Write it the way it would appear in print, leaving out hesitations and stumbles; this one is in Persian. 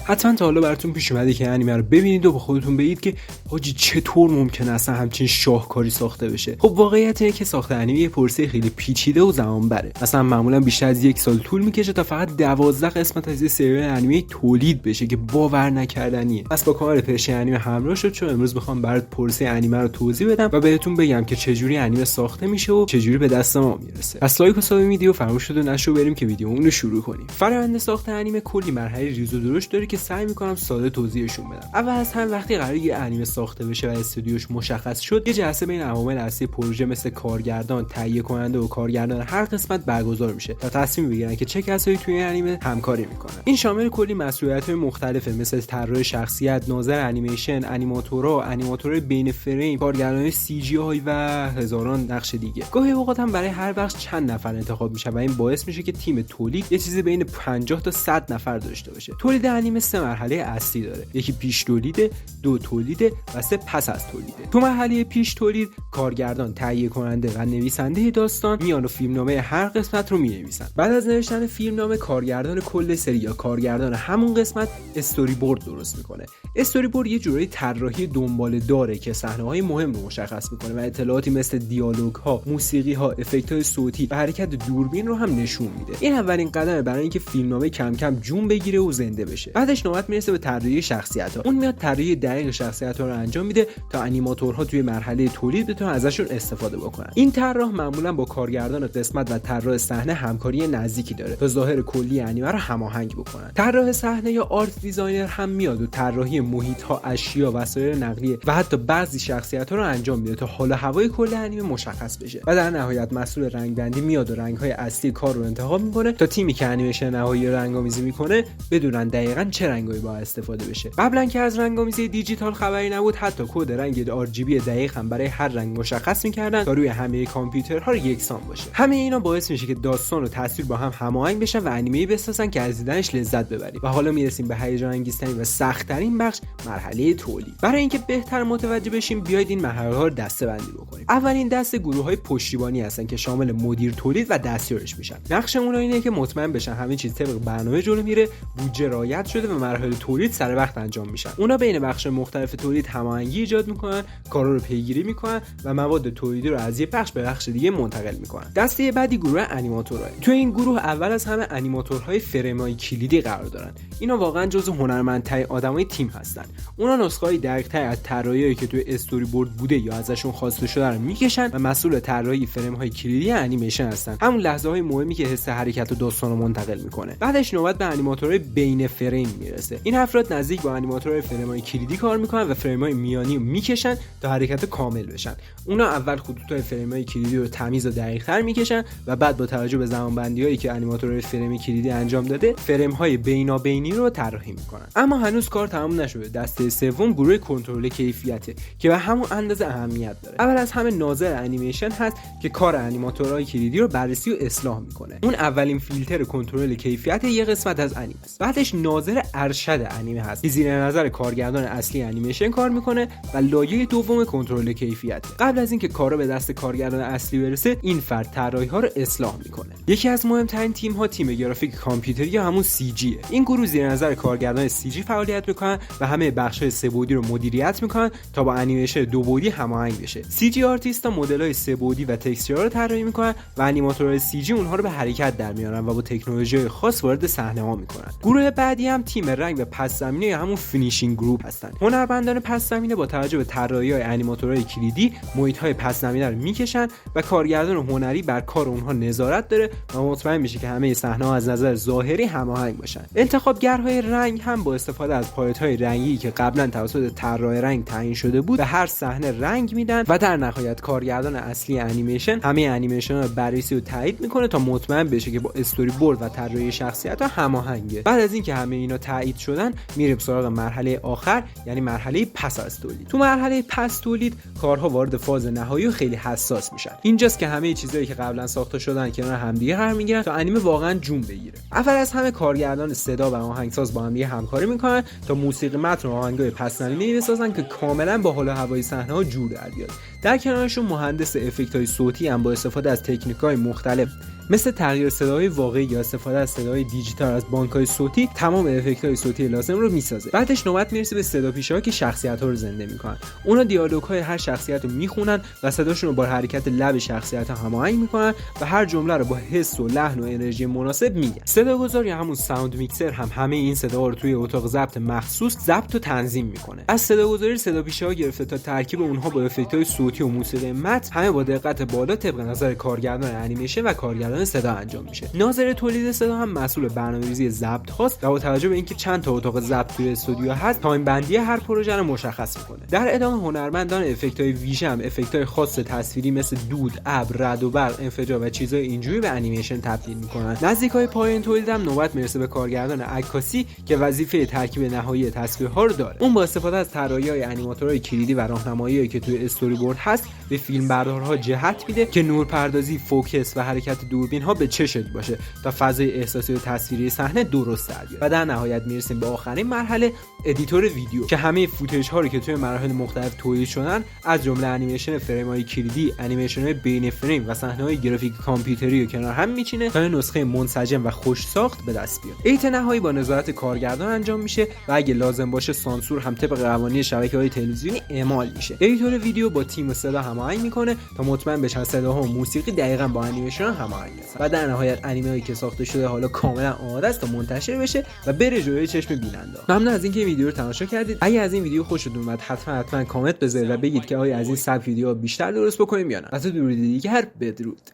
حتما تا حالا براتون پیش اومده که انیمه رو ببینید و با خودتون بگید که حاجی چطور ممکنه اصلا همچین شاهکاری ساخته بشه. خب واقعیت اینه که ساخت انیمه یه پروسه خیلی پیچیده و زمان بره. مثلا معمولا بیشتر از 1 سال طول میکشه تا فقط 12 قسمت از یه سری انیمه تولید بشه که باور نکردنیه. پس با کار پرشه انیمه همراه شد، چون امروز میخوام برات پروسه انیمه رو توضیح بدم و بهتون بگم که چجوری انیمه ساخته میشه و چجوری به دست ما میرسه. پس لایک و ساب ویدیو فراموش نشو، بریم که ویدیومون رو شروع کنیم. فرآیند ساخت انیمه کلی مرحله ریز و درشت داره که سعی میکنم ساده توضیحشون بدم. اول از همه وقتی قراره یه انیمه ساخته بشه و استودیوش مشخص شد، یه جلسه بین عوامل اصلی پروژه مثل کارگردان، تهیه کننده و کارگردان هر قسمت برگزار میشه تا تصمیم بگیرن که چه کسایی توی انیمه همکاری میکنن. این شامل کلی مسئولیت‌های مختلفه مثل طراح شخصیت، ناظر انیمیشن، انیماتورای بین فریم، کارگردان سی جی آی و هزاران نقش دیگه. گاهی اوقات هم برای هر بخش چند نفر انتخاب میشه و این باعث میشه که تیم تولید یه چیزی بین 50 تا 100 نفر داشته باشه. تولید انیمه 3 مرحله اصلی داره. یکی پیش تولید، 2 تولید و 3 پس از تولیده. تو مرحله پیش تولید کارگردان، تهیه کننده و نویسنده داستان میان و فیلمنامه هر قسمت رو مینویسن. بعد از نوشتن فیلمنامه کارگردان کل سری یا کارگردان همون قسمت استوری بورد درست میکنه. استوری بورد یه جورایی طراحی دنباله داره که صحنه‌های مهم رو مشخص میکنه و اطلاعاتی مثل دیالوگ‌ها، موسیقی‌ها، افکت‌های صوتی و حرکت دوربین رو هم نشون میده. این اولین قدمه برای اینکه فیلمنامه کم کم جون بگیره و زنده بشه. بعدش نوبت میرسه به طراحی شخصیت‌ها. اون میاد طراحی دقیق شخصیت‌ها رو انجام میده تا انیماتورها توی مرحله تولید بتونن ازشون استفاده بکنن. این طراح معمولا با کارگردان قسمت و طراح صحنه همکاری نزدیکی داره تا ظاهر کلی انیمه رو هماهنگ بکنن. طراح صحنه یا آرت دیزاینر هم میاد و طراحی محیط‌ها، اشیا، وسایل نقلیه و حتی بعضی شخصیت‌ها رو انجام میده تا حال و هوای کل انیمه مشخص بشه. و در نهایت مسئول رنگبندی میاد و رنگ‌های اصلی کار رو انتخاب میکنه تا تیمی که انیمیشن نهایی رنگ‌آمیزی میکنه بدونن دقیقاً چه رنگایی باید استفاده بشه. قبلا که از رنگ‌آمیزی دیجیتال خبری نبود، حتی کد رنگ RGB دقیق هم برای هر رنگ مشخص میکردن تا روی همه کامپیوترها یکسان باشه. همه اینا باعث میشه که داستان و تصویر با هم هماهنگ بشن و انیمه‌ای بسازن که از دیدنش لذت ببریم. و حالا میرسیم به هیجان انگیزترین و سخت‌ترین بخش، مرحله تولید. برای اینکه بهتر متوجه بشیم بیاید این مرحله‌ها رو دسته‌بندی بکنیم. اولین دسته گروه‌های پشتیبانی هستن که شامل مدیر تولید و دستیارش میشن. نقش اونها اینه که مطمئن بشن همه چیز طبق برنامه جلو میره، بودجه رعایت شده و مراحل تولید سر وقت انجام میشن. اونا بین بخش مختلف تولید هماهنگی ایجاد میکنن، کارا رو پیگیری میکنن و مواد تولیدی رو از یه بخش به بخش دیگه منتقل میکنن. دسته بعدی گروه انیماتورها. تو این گروه اول از همه انیماتورهای فریم‌های کلیدی قرار دارن. اینا واقعا جزو هنرمندترین آدمای تیم هستن. اونا نسخه‌های دقیق‌تر از طراحی‌هایی که توی استوری بورد بوده یا ازشون خواسته شده رو میکشن و مسئول طراحی فریم‌های کلیدی انیمیشن هستن. همون لحظه‌های مهمی که حس حرکت و داستان رو منتقل میکنه. بعدش نوبت به انیماتورهای بین فریم میرسه. این افراد نزدیک با انیماتورهای فریم کلیدی کار میکنن و فریم‌های میانی رو میکشن تا حرکت کامل بشن. اونا اول خطوط‌های فریم‌های کلیدی رو تمیز و دقیق‌تر میکشن و بعد با توجه به زمانبندی‌هایی که انیماتورهای فریم کلیدی انجام داده، فریم‌های بینابینی رو طراحی میکنن. اما هنوز کار تمام نشده. دسته سوم گروه کنترل کیفیته که به همون اندازه اهمیت داره. اول از همه ناظر انیمیشن هست که کار انیماتورهای کلیدی رو بررسی و اصلاح میکنه. اون اولین فیلتر کنترل کیفیت یه قسمت از انیمه است. بعدش ناظر ارشد انیمه هست که زیر نظر کارگردان اصلی انیمیشن کار میکنه و لایه دوم کنترل کیفیت. قبل از اینکه کارا به دست کارگردان اصلی برسه، این فرد طراحی‌ها رو اصلاح میکنه. یکی از مهمترین تیم‌ها تیم گرافیک کامپیوتری یا همون CG. این گروه زیر نظر کارگردان CG فعالیت میکنن و همه بخش‌های سه بعدی رو مدیریت میکنن تا با انیمیشن دو بعدی هماهنگ بشه. CG آرتیست‌ها مدل‌های سه بعدی و تکسچرها رو طراحی میکنن و انیماتورهای CG اونها رو به حرکت در میارن و با تکنولوژی خاص وارد صحنه‌ها میکنن. گروه بعدی هم تیم رنگ و پس زمینه یا همون فینیشینگ گروپ هستن. هنرمندان پس زمینه با توجه به طراحی‌های انیماتورهای کلیدی محیط‌های پس زمینه رو میکشن و کارگردان هنری بر کار اونها نظارت داره و مطمئن میشه که همه صحنه‌ها از نظر ظاهری هماهنگ باشن. انتخابگرهای رنگ هم با استفاده از پالت‌های رنگی که قبلا توسط طراح رنگ تعیین شده بود به هر صحنه رنگ میدن و در نهایت کارگردان اصلی انیمیشن همه انیمیشن‌ها رو بررسی و تایید میکنه تا مطمئن بشه که با استوری بورد و طراحی شخصیت‌ها هماهنگه. بعد از اینکه همه اینا تایید شدن میریم سراغ مرحله آخر، یعنی مرحله پس از تولید. تو مرحله پس تولید کارها وارد فاز نهایی و خیلی حساس میشن. اینجاست که همه چیزایی که قبلا ساخته شدن کنار همدیگه قرار میگیرن تا انیمه واقعا جون بگیره. اول از همه کارگردان صدا و آهنگساز با هم دیگه همکاری میکنن تا موسیقی متن و آهنگای پس زمینه‌ای بسازن که کاملا با حال و هوای صحنه‌ها جور در بیاد. در کنارشون مهندس افکت‌های صوتی هم با استفاده از تکنیک‌های مختلف مثل تغییر صداهای واقعی یا استفاده از صداهای دیجیتال از بانک‌های صوتی تمام افکت‌های صوتی لازم رو میسازه. بعدش نوبت میرسه به صداپیشه‌ها که شخصیت‌ها رو زنده میکنن. اونا دیالوگ‌های هر شخصیت رو میخونن و صداشون رو با حرکت لب شخصیت هماهنگ میکنن و هر جمله رو با حس و لحن و انرژی مناسب میگن. صداگذار یا همون ساوند میکسر هم همه این صداها رو توی اتاق ضبط مخصوص ضبط و تنظیم میکنه. از صداگذاری صداپیشه‌ها گرفته تا ترکیب اونها با افکت‌های صوتی و موسیقی متن همه با دقت بالا طبق نظر کارگردان انیمیشن و کارگردان صدا انجام میشه. ناظر تولید صدا هم مسئول برنامه‌ریزی ضبط هاست و با توجه به اینکه چند تا اتاق ضبط توی استودیو هست تایم بندی هر پروژه رو مشخص میکنه. در ادامه هنرمندان افکت‌های ویژه هم افکت‌های خاص تصویری مثل دود، ابر، رعد و برق، انفجار و چیزای اینجوری به انیمیشن تبدیل میکنن. نزدیکای پایان تولید هم نوبت میرسه به کارگردان عکاسی که وظیفه ترکیب نهایی تصویرها رو داره. اون با استفاده از طراحی‌های انیماتورهای کلیدی و راهنمایی‌هایی که توی استوری بورد هست به فیلمبردارها جهت میده که نورپردازی، فوکس و حرکت دوربین‌ها به چشت باشه تا فضای احساسی و تصویری صحنه درست در بیاد. و در نهایت میرسیم به آخرین مرحله، ادیتور ویدیو که همه فوتیج ها رو که توی مراحل مختلف تولید شدن از جمله انیمیشن فریم‌های کلیدی، انیمیشن‌های بین فریم و صحنه‌های گرافیک کامپیوتری رو کنار هم میچینه تا نسخه منسجم و خوش ساخت به دست بیاد. ایت نهایی با نظارت کارگردان انجام میشه و اگه لازم باشه سانسور هم طبق قوانین شبکه‌های تلویزیونی اعمال میشه. ادیتور ویدیو با تیم صدا هماهنگ میکنه تا مطمئن بشن صداها و موسیقی دقیقاً با انیمیشن هماهنگ هستن. و در نهایت انیمه‌ای که ساخته شده حالا کاملا آماده است تا منتشر بشه و بره جلوی چشم بیننده. ممنون از اینکه ویدیو رو تماشا کردید. اگه از این ویدیو خوشتون اومد حتما کامنت بذارید و بگید که آیا از این سبک ویدیوها بیشتر درست بکنیم یا نه. از دور دیگر بدرود.